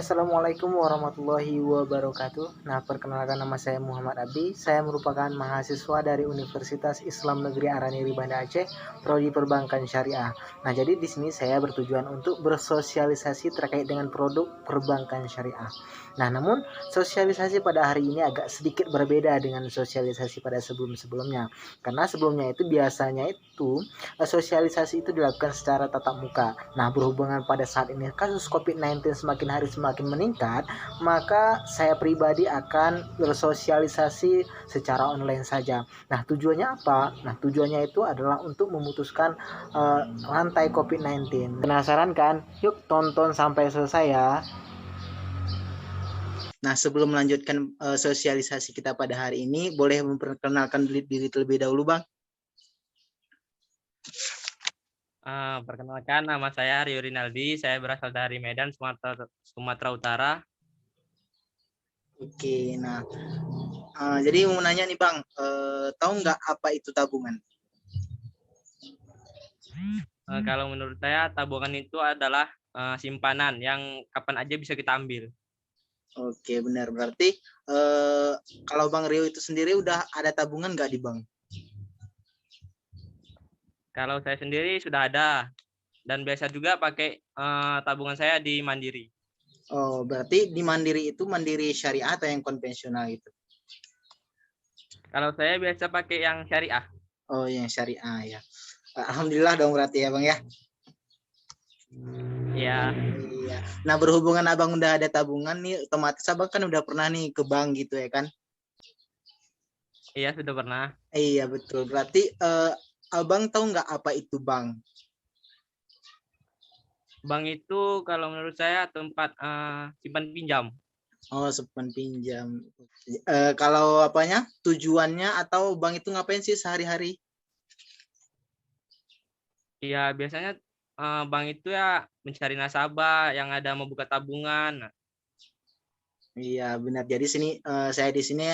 Assalamualaikum warahmatullahi wabarakatuh. Nah, perkenalkan nama saya Muhammad Abdi. Saya merupakan mahasiswa dari Universitas Islam Negeri Araniri Banda Aceh, Prodi Perbankan Syariah. Nah, jadi di sini saya bertujuan untuk bersosialisasi terkait dengan produk perbankan syariah. Nah, namun sosialisasi pada hari ini agak sedikit berbeda dengan sosialisasi pada sebelum-sebelumnya. Karena sebelumnya itu biasanya itu sosialisasi itu dilakukan secara tatap muka. Nah, berhubungan pada saat ini kasus COVID-19 semakin hari semakin meningkat, maka saya pribadi akan bersosialisasi secara online saja. Nah, tujuannya apa? Nah, tujuannya itu adalah untuk memutuskan rantai COVID-19. Penasaran kan? Yuk tonton sampai selesai ya. Nah, sebelum melanjutkan sosialisasi kita pada hari ini, boleh memperkenalkan diri terlebih dahulu, Bang? Perkenalkan, nama saya Rio Rinaldi. Saya berasal dari Medan, Sumatera Utara. Oke, nah, jadi mau nanya nih, Bang, tahu nggak apa itu tabungan? Kalau menurut saya, tabungan itu adalah simpanan yang kapan aja bisa kita ambil. Oke, benar. Berarti kalau Bang Rio itu sendiri udah ada tabungan nggak di Bang? Kalau saya sendiri sudah ada, dan biasa juga pakai tabungan saya di Mandiri. Oh, berarti di Mandiri itu Mandiri syariah atau yang konvensional itu? Kalau saya biasa pakai yang syariah. Oh, yang syariah ya. Alhamdulillah dong berarti ya, Bang ya. Iya. Iya. Nah, berhubungan Abang udah ada tabungan nih, otomatis Abang kan udah pernah nih ke bank gitu ya kan? Iya, sudah pernah. Iya, betul. Berarti Abang tahu nggak apa itu bank? Bank itu kalau menurut saya tempat simpan pinjam. Oh, simpan pinjam. Kalau apanya? Tujuannya atau bank itu ngapain sih sehari-hari? Iya, biasanya bank itu ya mencari nasabah yang ada membuka tabungan. Iya, benar. Jadi saya di sini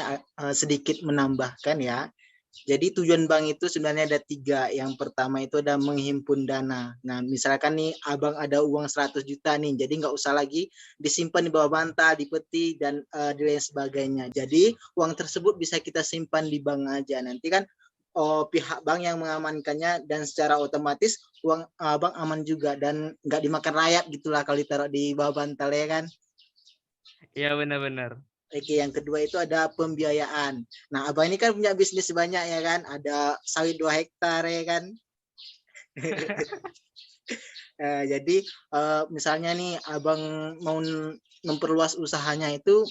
sedikit menambahkan ya. Jadi tujuan bank itu sebenarnya ada 3. Yang pertama itu ada menghimpun dana. Nah, misalkan nih Abang ada uang 100 juta nih, jadi nggak usah lagi disimpan di bawah bantal, di peti, dan di lain sebagainya. Jadi uang tersebut bisa kita simpan di bank aja. Nanti kan pihak bank yang mengamankannya, dan secara otomatis uang Abang aman juga dan nggak dimakan rayap gitulah kalau ditaruh di bawah bantal ya kan. Iya, benar-benar. Oke, yang kedua itu ada pembiayaan. Nah, Abang ini kan punya bisnis banyak ya kan, ada sawit 2 hektar ya kan. Jadi misalnya nih Abang mau memperluas usahanya itu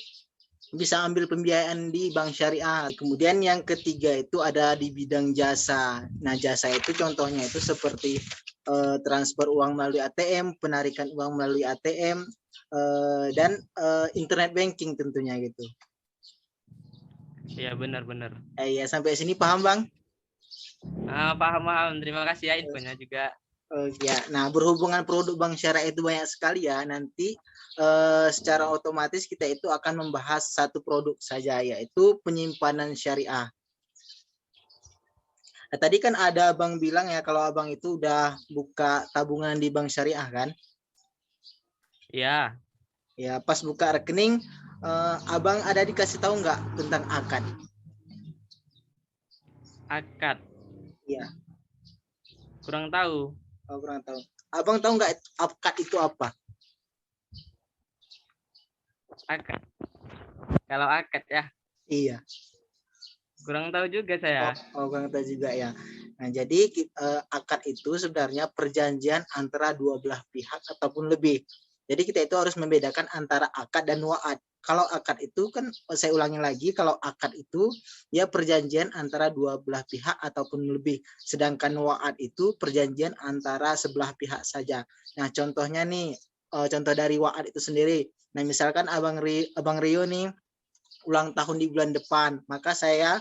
bisa ambil pembiayaan di bank syariah. Kemudian yang ketiga itu ada di bidang jasa. Nah, jasa itu contohnya itu seperti transfer uang melalui ATM, penarikan uang melalui ATM, dan internet banking tentunya gitu. Iya, benar-benar. Ya, sampai sini paham, Bang? Paham. Terima kasih ya infonya juga. Ya, nah berhubungan produk bank syariah itu banyak sekali ya. Nanti secara otomatis kita itu akan membahas satu produk saja, yaitu penyimpanan syariah. Nah, tadi kan ada Abang bilang ya kalau Abang itu udah buka tabungan di bank syariah kan? Iya. Ya, pas buka rekening, Abang ada dikasih tahu nggak tentang akad? Akad. Iya. Kurang tahu. Oh, kurang tahu. Abang tahu nggak akad itu apa? Akad. Kalau akad ya. Iya. Kurang tahu juga saya. Kurang tahu juga ya. Nah, jadi akad itu sebenarnya perjanjian antara dua belah pihak ataupun lebih. Jadi kita itu harus membedakan antara akad dan wa'ad. Kalau akad itu kan, saya ulangi lagi, kalau akad itu ya perjanjian antara dua belah pihak ataupun lebih. Sedangkan wa'ad itu perjanjian antara sebelah pihak saja. Nah, contohnya nih, contoh dari wa'ad itu sendiri. Nah, misalkan Abang Rio nih ulang tahun di bulan depan, maka saya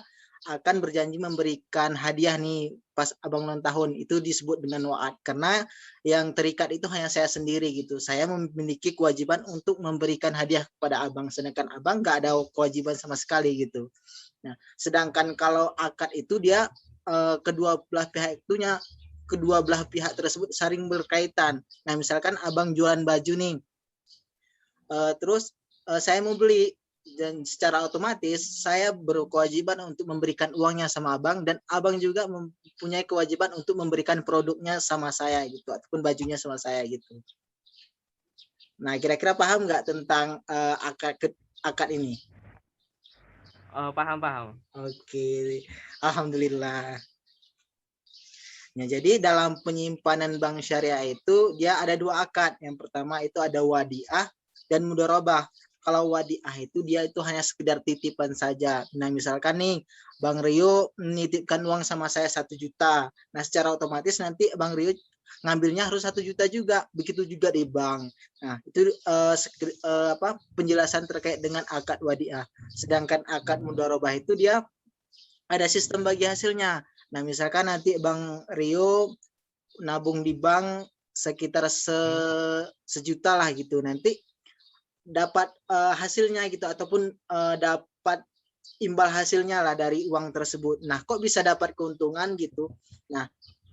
akan berjanji memberikan hadiah nih pas Abang ulang tahun. Itu disebut dengan wa'ad, karena yang terikat itu hanya saya sendiri gitu. Saya memiliki kewajiban untuk memberikan hadiah kepada Abang, sedangkan Abang nggak ada kewajiban sama sekali gitu. Nah, sedangkan kalau akad itu dia kedua belah pihak tersebut saling berkaitan. Nah, misalkan Abang jualan baju nih, terus saya mau beli, dan secara otomatis saya berkewajiban untuk memberikan uangnya sama abang, dan abang juga mempunyai kewajiban untuk memberikan produknya sama saya gitu, ataupun bajunya sama saya gitu. Nah, kira-kira paham nggak tentang akad ini? Paham. Oke, alhamdulillah. Nah, jadi dalam penyimpanan bank syariah itu dia ada 2 akad. Yang pertama itu ada wadiah dan mudharabah. Kalau wadiah itu dia itu hanya sekedar titipan saja. Nah, misalkan nih Bang Rio menitipkan uang sama saya 1 juta. Nah, secara otomatis nanti Bang Rio ngambilnya harus 1 juta juga. Begitu juga di bank. Nah, itu penjelasan terkait dengan akad wadiah. Sedangkan akad mudharabah itu dia ada sistem bagi hasilnya. Nah, misalkan nanti Bang Rio nabung di bank sekitar sejuta lah gitu. Nanti dapat hasilnya gitu, ataupun dapat imbal hasilnya lah dari uang tersebut. Nah, kok bisa dapat keuntungan gitu? Nah,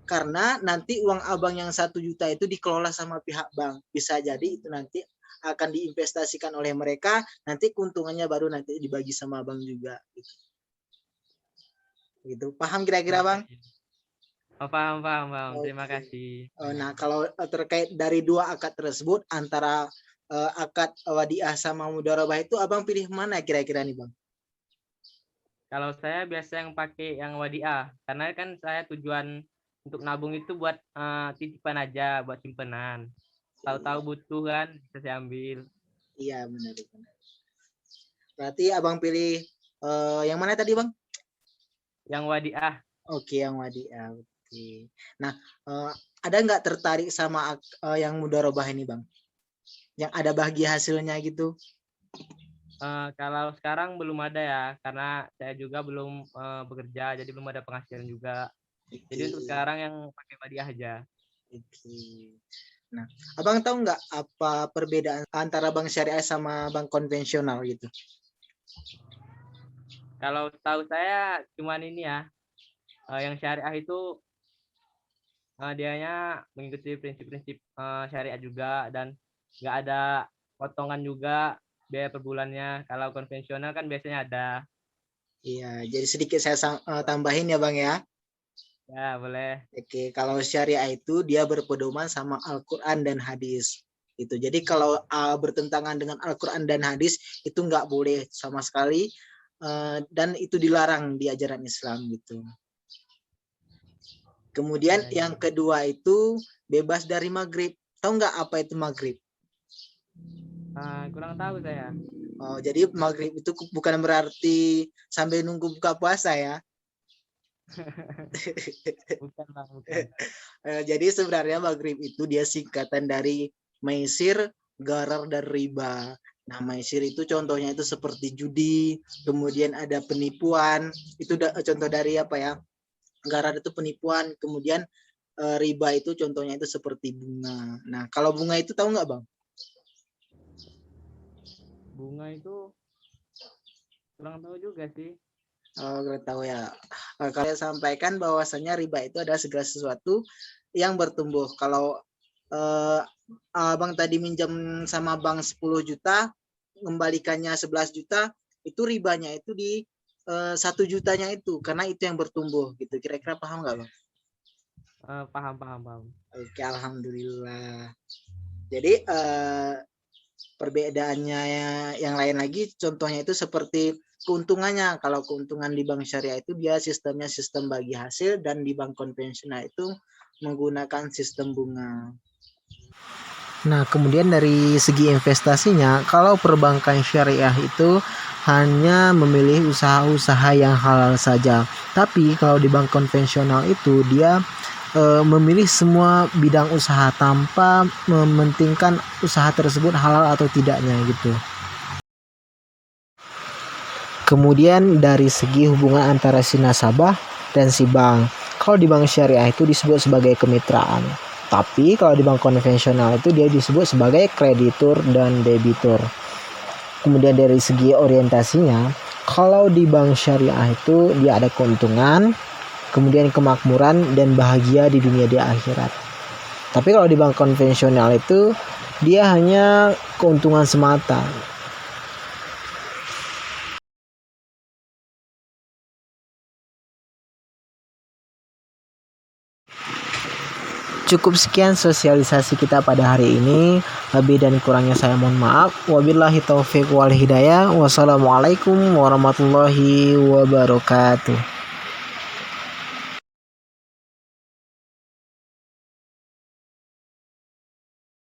karena nanti uang abang yang 1 juta itu dikelola sama pihak bank. Bisa jadi itu nanti akan diinvestasikan oleh mereka, nanti keuntungannya baru nanti dibagi sama abang juga gitu. Paham kira-kira Bang? Paham. Terima kasih. Nah, kalau terkait dari 2 akad tersebut, antara akad wadiah sama mudharabah itu abang pilih mana kira-kira nih Bang? Kalau saya biasa yang pakai yang wadiah, karena kan saya tujuan untuk nabung itu buat titipan aja, buat simpenan. Tahu-tahu butuh kan bisa saya ambil. Iya, benar. Berarti abang pilih yang mana tadi Bang? Yang wadiah. Oke, yang wadiah. Oke. Nah, ada nggak tertarik sama yang mudharabah ini Bang? Yang ada bagi hasilnya gitu? Kalau sekarang belum ada ya, karena saya juga belum bekerja, jadi belum ada penghasilan juga. Jadi untuk sekarang yang pakai wadiah aja. Oke. Nah, abang tahu nggak apa perbedaan antara bank syariah sama bank konvensional gitu? Kalau tahu saya cuman ini ya, yang syariah itu dianya mengikuti prinsip-prinsip syariah juga, dan nggak ada potongan juga biaya per bulannya. Kalau konvensional kan biasanya ada. Iya, jadi sedikit saya tambahin ya Bang ya. Ya, boleh. Oke, kalau syariah itu dia berpedoman sama Al-Quran dan hadis. Gitu. Jadi kalau bertentangan dengan Al-Quran dan hadis itu nggak boleh sama sekali, dan itu dilarang di ajaran Islam gitu. Kemudian yang kedua itu bebas dari maghrib. Tahu nggak apa itu maghrib? Kurang tahu saya. Oh, jadi maghrib itu bukan berarti sambil nunggu buka puasa ya. Bukan. Jadi sebenarnya maghrib itu dia singkatan dari maisir, gharar, dan riba. Nah, maisir itu contohnya itu seperti judi, kemudian ada penipuan, itu contoh dari apa ya? Gharar itu penipuan, kemudian riba itu contohnya itu seperti bunga. Nah, kalau bunga itu tahu nggak Bang? Bunga itu kurang tahu juga sih. Oh, nggak tahu ya. Kalau saya sampaikan bahwasanya riba itu adalah segala sesuatu yang bertumbuh. Kalau abang tadi minjam sama bank 10 juta, kembalikannya 11 juta, itu ribanya itu di 1 jutanya itu, karena itu yang bertumbuh gitu. Kira-kira paham nggak Bang? Paham. Oke, alhamdulillah. Jadi perbedaannya yang lain lagi, contohnya itu seperti keuntungannya. Kalau keuntungan di bank syariah itu dia sistemnya sistem bagi hasil, dan di bank konvensional itu menggunakan sistem bunga. Nah, kemudian dari segi investasinya, kalau perbankan syariah itu hanya memilih usaha-usaha yang halal saja. Tapi kalau di bank konvensional itu dia memilih semua bidang usaha tanpa mementingkan usaha tersebut halal atau tidaknya gitu. Kemudian dari segi hubungan antara si nasabah dan si bank, kalau di bank syariah itu disebut sebagai kemitraan. Tapi kalau di bank konvensional itu dia disebut sebagai kreditur dan debitur. Kemudian dari segi orientasinya, kalau di bank syariah itu dia ada keuntungan, kemudian kemakmuran dan bahagia di dunia di akhirat. Tapi kalau di bank konvensional itu Dia hanya keuntungan semata. Cukup sekian sosialisasi kita pada hari ini. Lebih dan kurangnya saya mohon maaf. Wabillahi taufiq wal hidayah. Wassalamualaikum warahmatullahi wabarakatuh.